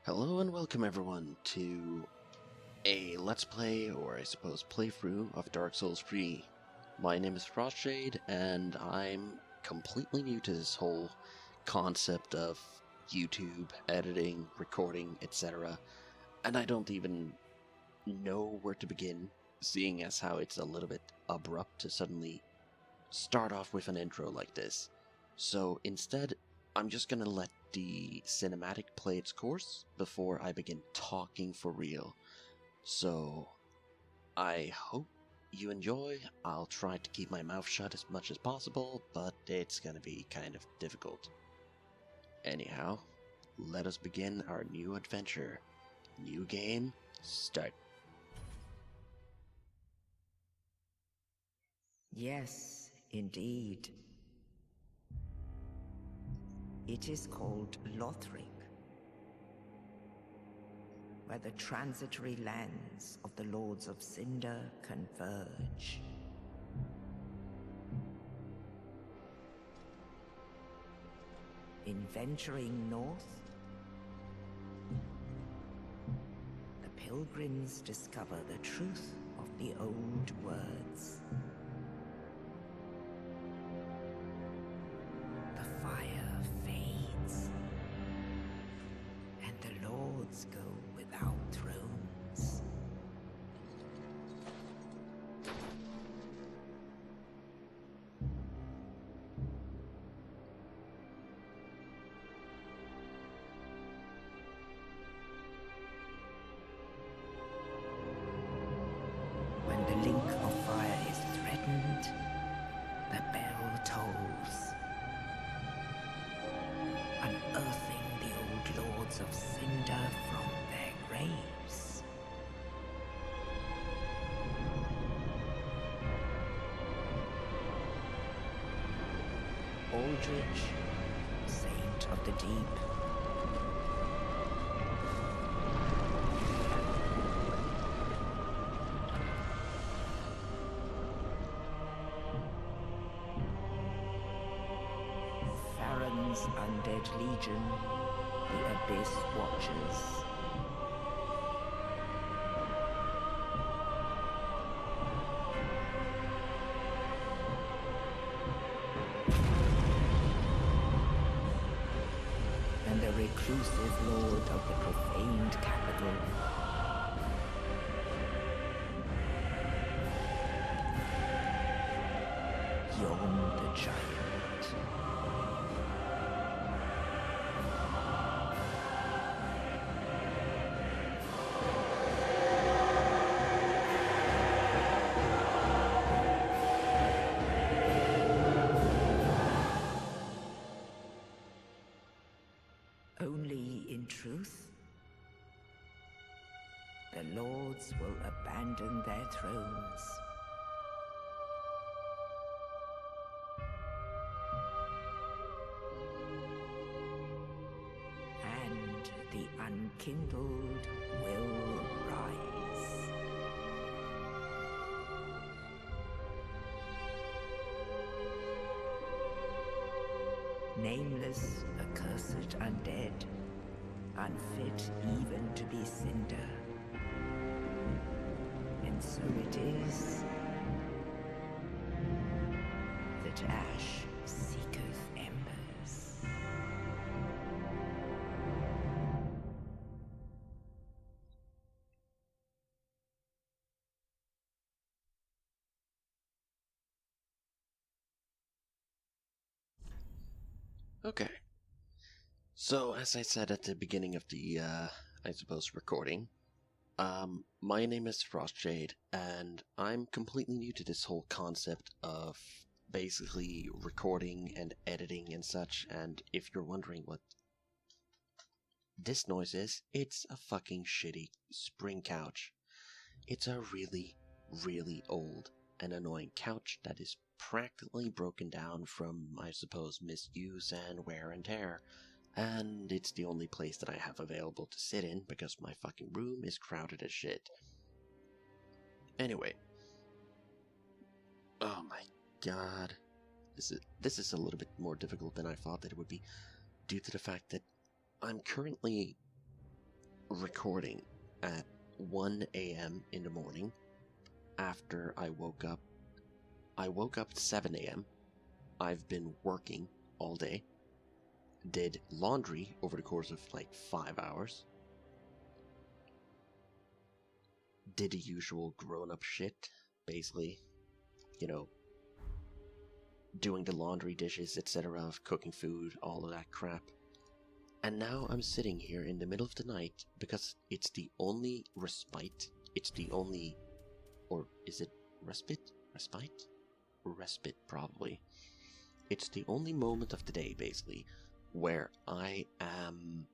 Hello and welcome everyone to a Let's Play, or I suppose playthrough, of Dark Souls 3. My name is Frostshade, and I'm completely new to this whole concept of YouTube, editing, recording, etc. And I don't even know where to begin, seeing as how it's a little bit abrupt to suddenly start off with an intro like this. So instead, I'm just gonna let the cinematic play its course before I begin talking for real. So, I hope you enjoy. I'll try to keep my mouth shut as much as possible, but it's gonna be kind of difficult. Anyhow, let us begin our new adventure. New game, start. Yes, indeed. It is called Lothric, where the transitory lands of the Lords of Cinder converge. In venturing north, the pilgrims discover the truth of the old words. The fire fades, and the lords go without thrones. When the link of fire is threatened, the bell tolls, unearthing the old lords of Cinder from their graves. Aldrich, saint of the deep, Farron's undead legion, the Abyss Watchers. And the reclusive lord of the profaned capital. Yon the giant. Only in truth, the lords will abandon their thrones. And the unkindled will rise. Nameless, accursed undead, unfit even to be cinder. And so it is that ash seeketh embers. Okay. So, as I said at the beginning of the, I suppose, recording, my name is Frostshade, and I'm completely new to this whole concept of basically recording and editing and such, and if you're wondering what this noise is, it's a fucking shitty spring couch. It's a really, really old and annoying couch that is practically broken down from, I suppose, misuse and wear and tear. And it's the only place that I have available to sit in because my fucking room is crowded as shit. Anyway. Oh my god. This is a little bit more difficult than I thought that it would be, due to the fact that I'm currently recording at 1 a.m. in the morning after I woke up. I woke up at 7 a.m. I've been working all day. Did laundry over the course of like 5 hours. Did the usual grown-up shit, basically. You know, doing the laundry, dishes, etc., cooking food, all of that crap. And now I'm sitting here in the middle of the night because it's the only respite. It's the only... Or is it respite? Respite? Respite, probably. It's the only moment of the day, basically, where I am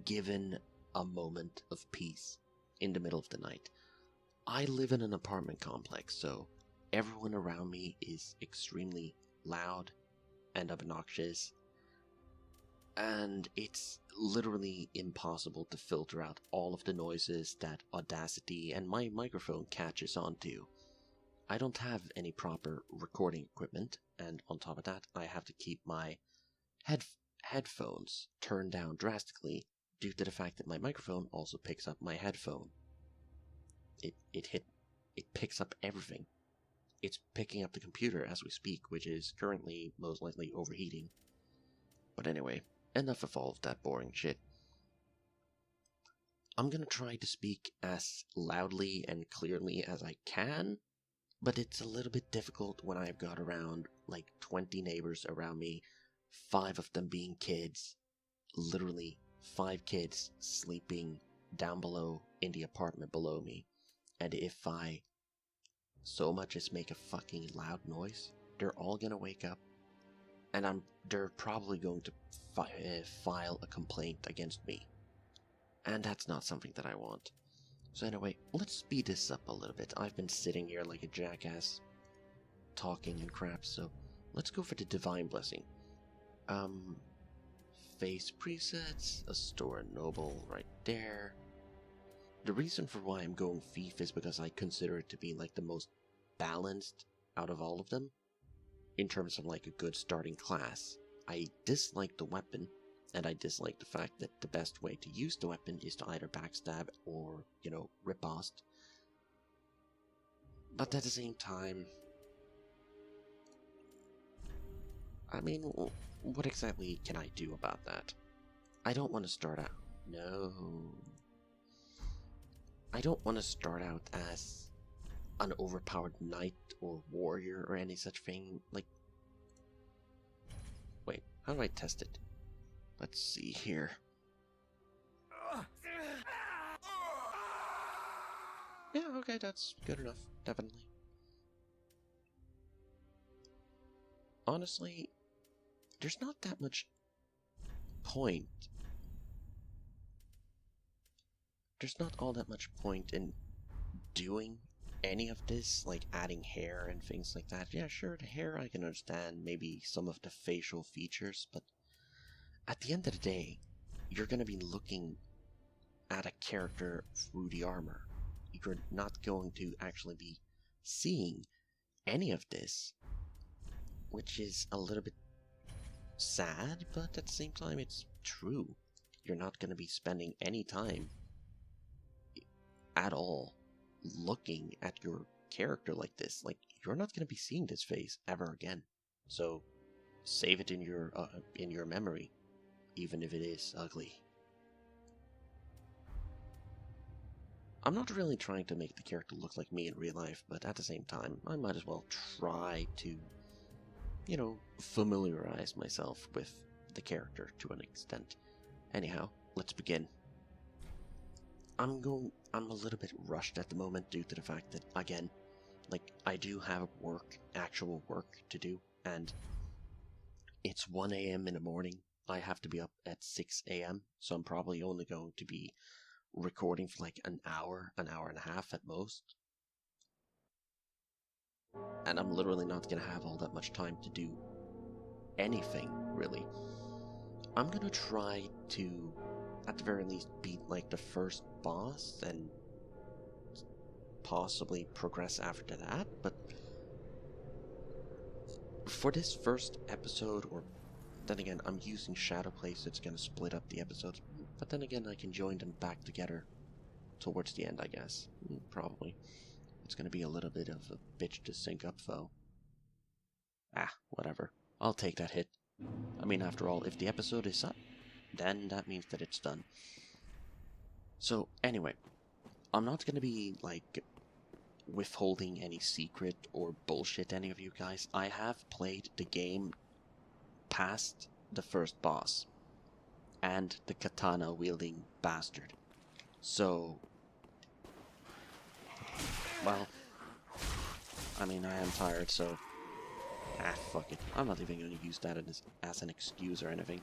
given a moment of peace in the middle of the night. I live in an apartment complex, so everyone around me is extremely loud and obnoxious, and it's literally impossible to filter out all of the noises that Audacity and my microphone catches onto. I don't have any proper recording equipment, and on top of that, I have to keep my headphones turned down drastically due to the fact that my microphone also picks up my headphone. It picks up everything. It's picking up the computer as we speak, which is currently most likely overheating. But anyway, enough of all of that boring shit. I'm gonna try to speak as loudly and clearly as I can, but it's a little bit difficult when I've got around like 20 neighbors around me, 5 of them being kids, literally 5 kids sleeping down below in the apartment below me, and if I so much as make a fucking loud noise, they're all gonna wake up, and they're probably going to file a complaint against me, and that's not something that I want. So anyway, let's speed this up a little bit. I've been sitting here like a jackass, talking and crap, so let's go for the Divine Blessing. Face presets, a store and noble right there. The reason for why I'm going Thief is because I consider it to be like the most balanced out of all of them, in terms of like a good starting class. I dislike the weapon, and I dislike the fact that the best way to use the weapon is to either backstab or, riposte. But at the same time, I mean, what exactly can I do about that? I don't want to start out... No. I don't want to start out as an overpowered knight or warrior or any such thing. Like... Wait, how do I test it? Let's see here. Yeah, okay, that's good enough, definitely. Honestly, there's not that much point. There's not all that much point in doing any of this, like adding hair and things like that. Yeah, sure, the hair I can understand, maybe some of the facial features, but at the end of the day, you're going to be looking at a character through the armor. You're not going to actually be seeing any of this, which is a little bit sad, but at the same time it's true. You're not going to be spending any time at all looking at your character like this. Like, you're not going to be seeing this face ever again. So save it in your memory, even if it is ugly. I'm not really trying to make the character look like me in real life, but at the same time, I might as well try to, familiarize myself with the character to an extent. Anyhow, let's begin. I'm a little bit rushed at the moment due to the fact that, again, I do have actual work to do, and it's 1 a.m. in the morning. I have to be up at 6 a.m., so I'm probably only going to be recording for like an hour and a half at most. And I'm literally not going to have all that much time to do anything, really. I'm going to try to, at the very least, beat like the first boss and possibly progress after that, but for this first episode, or then again, I'm using Shadowplay, so it's going to split up the episodes. But then again, I can join them back together towards the end, I guess. Probably. It's gonna be a little bit of a bitch to sync up, though. Ah, whatever. I'll take that hit. I mean, after all, if the episode is up, then that means that it's done. So, anyway, I'm not gonna be, like, withholding any secret or bullshit any of you guys. I have played the game past the first boss and the katana wielding bastard. So, well, I mean, I am tired, so fuck it. I'm not even going to use that as an excuse or anything.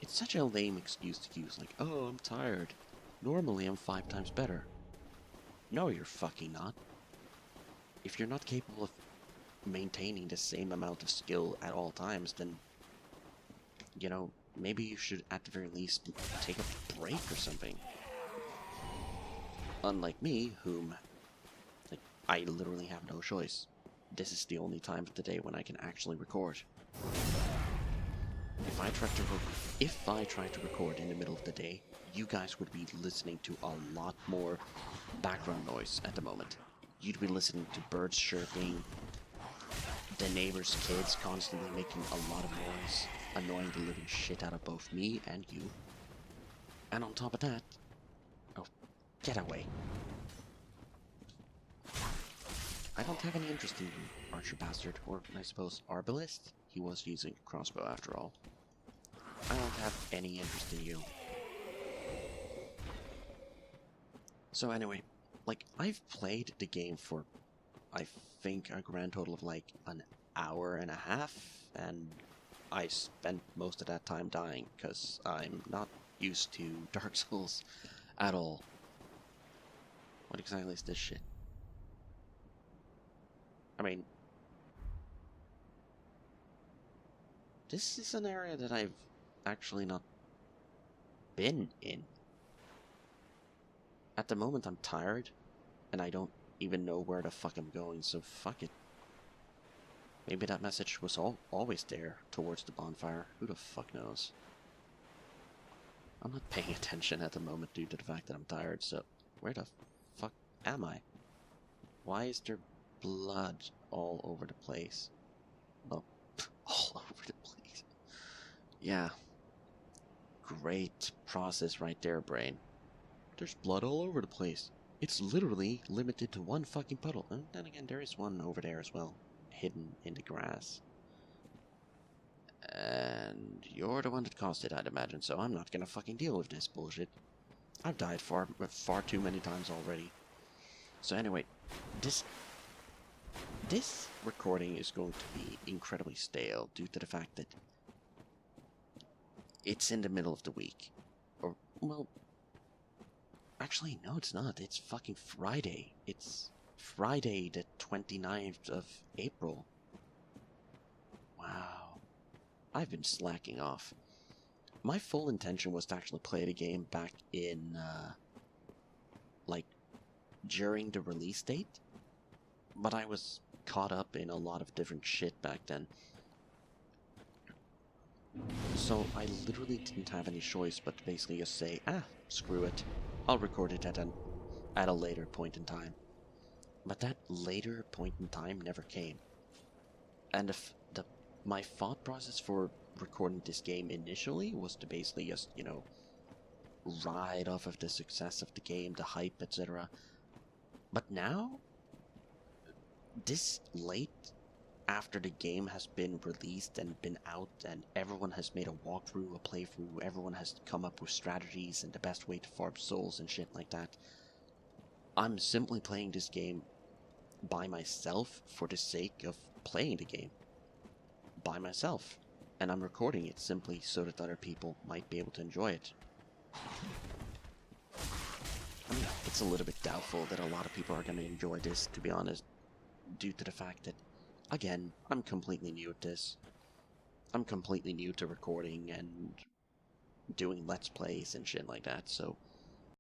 It's such a lame excuse to use, like, oh, I'm tired. Normally I'm 5 times better. No, you're fucking not. If you're not capable of maintaining the same amount of skill at all times, then, you know, maybe you should at the very least take a break or something. Unlike me, whom, like, I literally have no choice. This is the only time of the day when I can actually record. If I tried to record in the middle of the day, you guys would be listening to a lot more background noise at the moment. You'd be listening to birds chirping, the neighbors' kids constantly making a lot of noise, annoying the living shit out of both me and you. And on top of that... Oh, get away. I don't have any interest in you, archer bastard, or I suppose arbalist? He was using a crossbow after all. I don't have any interest in you. So anyway, like, I've played the game for, I think, a grand total of like an hour and a half, and I spent most of that time dying, because I'm not used to Dark Souls at all. What exactly is this shit? I mean, this is an area that I've actually not been in. At the moment, I'm tired, and I don't even know where the fuck I'm going, so fuck it. Maybe that message was always there, towards the bonfire. Who the fuck knows? I'm not paying attention at the moment due to the fact that I'm tired, so where the fuck am I? Why is there blood all over the place? Well, all over the place. Yeah. Great process right there, brain. There's blood all over the place. It's literally limited to one fucking puddle. And then again, there is one over there as well, hidden in the grass. And you're the one that caused it, I'd imagine, so I'm not gonna fucking deal with this bullshit. I've died far too many times already. So anyway, this recording is going to be incredibly stale due to the fact that it's in the middle of the week. Or, well, actually, no, it's not. It's fucking Friday. It's Friday the 29th of April. Wow. I've been slacking off. My full intention was to actually play the game back in, like, during the release date. But I was caught up in a lot of different shit back then. So I literally didn't have any choice but to basically just say, screw it. I'll record it at a later point in time. But that later point in time never came. And my thought process for recording this game initially was to basically just, you know, ride off of the success of the game, the hype, etc. But now, this late after the game has been released and been out and everyone has made a walkthrough, a playthrough, everyone has come up with strategies and the best way to farm souls and shit like that, I'm simply playing this game by myself for the sake of playing the game by myself, and I'm recording it simply so that other people might be able to enjoy it. I mean, it's a little bit doubtful that a lot of people are going to enjoy this, to be honest, due to the fact that, again, I'm completely new at this. I'm completely new to recording and doing Let's Plays and shit like that, so